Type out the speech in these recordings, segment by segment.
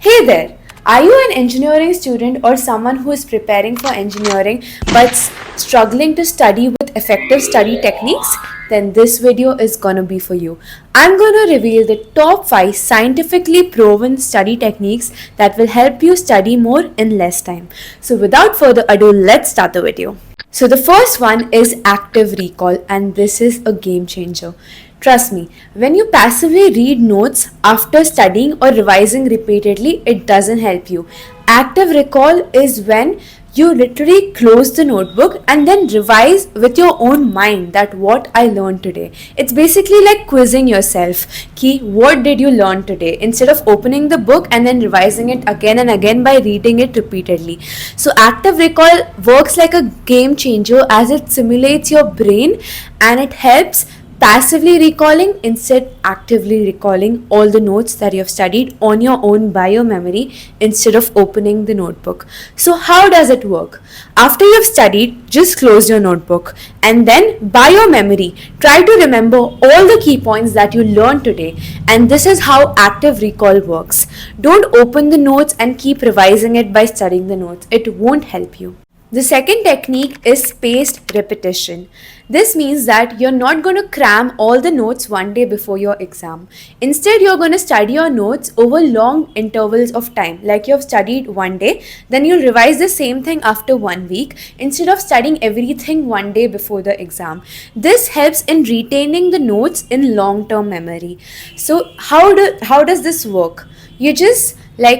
Hey there! Are you an engineering student or someone who is preparing for engineering but struggling to study with effective study techniques? Then this video is gonna be for you. I'm gonna reveal the top 5 scientifically proven study techniques that will help you study more in less time. So without further ado, let's start the video. So the first one is active recall, and this is a game changer. Trust me, when you passively read notes after studying or revising repeatedly, it doesn't help you. Active recall is when you literally close the notebook and then revise with your own mind that what I learned today. It's basically like quizzing yourself. Ki, what did you learn today? Instead of opening the book and then revising it again and again by reading it repeatedly. So active recall works like a game changer as it simulates your brain and it helps passively recalling instead actively recalling all the notes that you have studied on your own by your memory instead of opening the notebook. So how does it work? After you have studied, just close your notebook and then by your memory try to remember all the key points that you learned today, and this is how active recall works. Don't open the notes and keep revising it by studying the notes. It won't help you. The second technique is spaced repetition. This means that you're not going to cram all the notes one day before your exam. Instead, you're going to study your notes over long intervals of time. Like you've studied one day, then you'll revise the same thing after 1 week instead of studying everything one day before the exam. This helps in retaining the notes in long-term memory. So how does this work? You just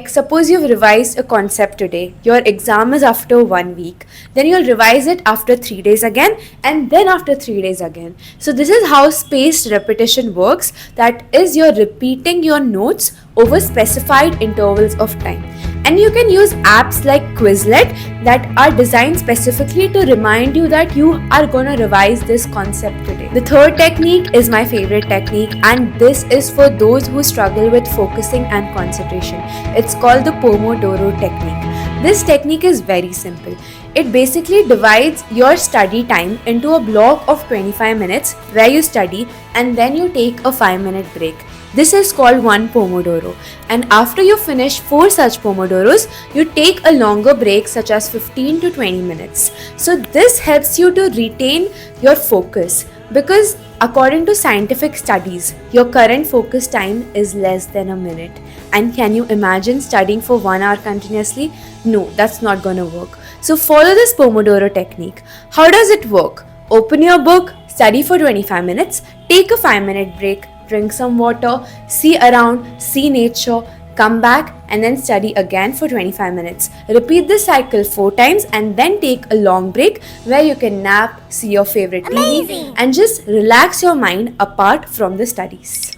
suppose you've revised a concept today, your exam is after 1 week, then you'll revise it after 3 days again and then after 3 days again. So this is how spaced repetition works, that is you're repeating your notes over specified intervals of time. And you can use apps like Quizlet that are designed specifically to remind you that you are going to revise this concept today. The third technique is my favorite technique, and this is for those who struggle with focusing and concentration. It's called the Pomodoro technique. This technique is very simple. It basically divides your study time into a block of 25 minutes where you study and then you take a 5-minute break. This is called one Pomodoro, and after you finish 4 such Pomodoros, you take a longer break such as 15 to 20 minutes. So this helps you to retain your focus, because according to scientific studies, your current focus time is less than a minute. And can you imagine studying for 1 hour continuously? No, that's not gonna work. So follow this Pomodoro technique. How does it work? Open your book, study for 25 minutes, take a 5-minute break, drink some water, see around, see nature, come back and then study again for 25 minutes. Repeat this cycle 4 times and then take a long break where you can nap, see your favorite TV and just relax your mind apart from the studies.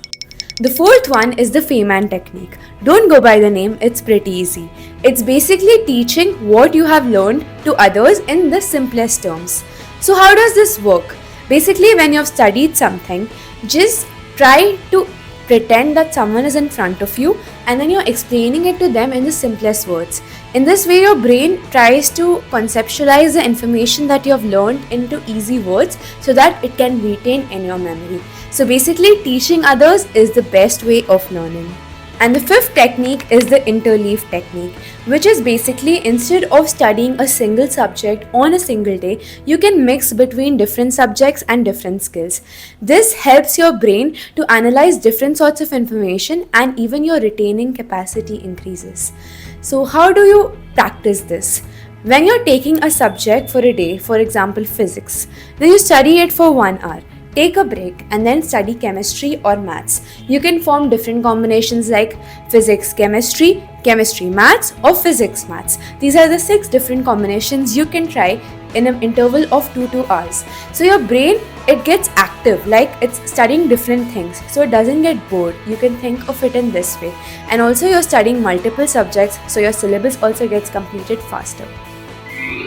The fourth one is the Feynman technique. Don't go by the name, it's pretty easy. It's basically teaching what you have learned to others in the simplest terms. So how does this work? Basically, when you have studied something, just try to pretend that someone is in front of you and then you're explaining it to them in the simplest words. In this way, your brain tries to conceptualize the information that you have learned into easy words so that it can retain in your memory. So basically, teaching others is the best way of learning. And the fifth technique is the interleave technique, which is basically instead of studying a single subject on a single day, you can mix between different subjects and different skills. This helps your brain to analyze different sorts of information, and even your retaining capacity increases. So how do you practice this? When you're taking a subject for a day, for example physics, then you study it for 1 hour. Take a break and then study chemistry or maths. You can form different combinations like physics, chemistry, chemistry, maths or physics, maths. These are the 6 different combinations you can try in an interval of 2 hours. So your brain, it gets active, like it's studying different things. So it doesn't get bored. You can think of it in this way. And also you're studying multiple subjects, so your syllabus also gets completed faster.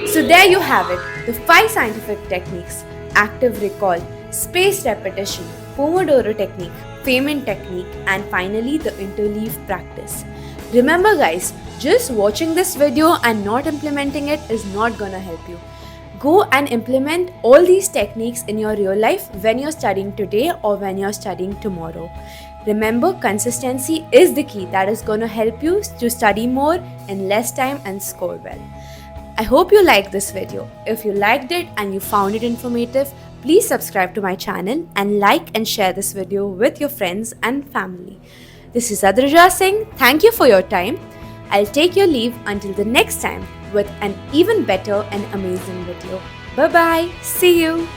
So there you have it, the 5 scientific techniques: active recall, spaced repetition, Pomodoro technique, Feynman technique, and finally the interleave practice. Remember guys, just watching this video and not implementing it is not gonna help you. Go and implement all these techniques in your real life when you're studying today or when you're studying tomorrow. Remember, consistency is the key that is going to help you to study more in less time and score well. I hope you liked this video. If you liked it and you found it informative, please subscribe to my channel and like and share this video with your friends and family. This is Adraja Singh. Thank you for your time. I'll take your leave until the next time with an even better and amazing video. Bye bye. See you.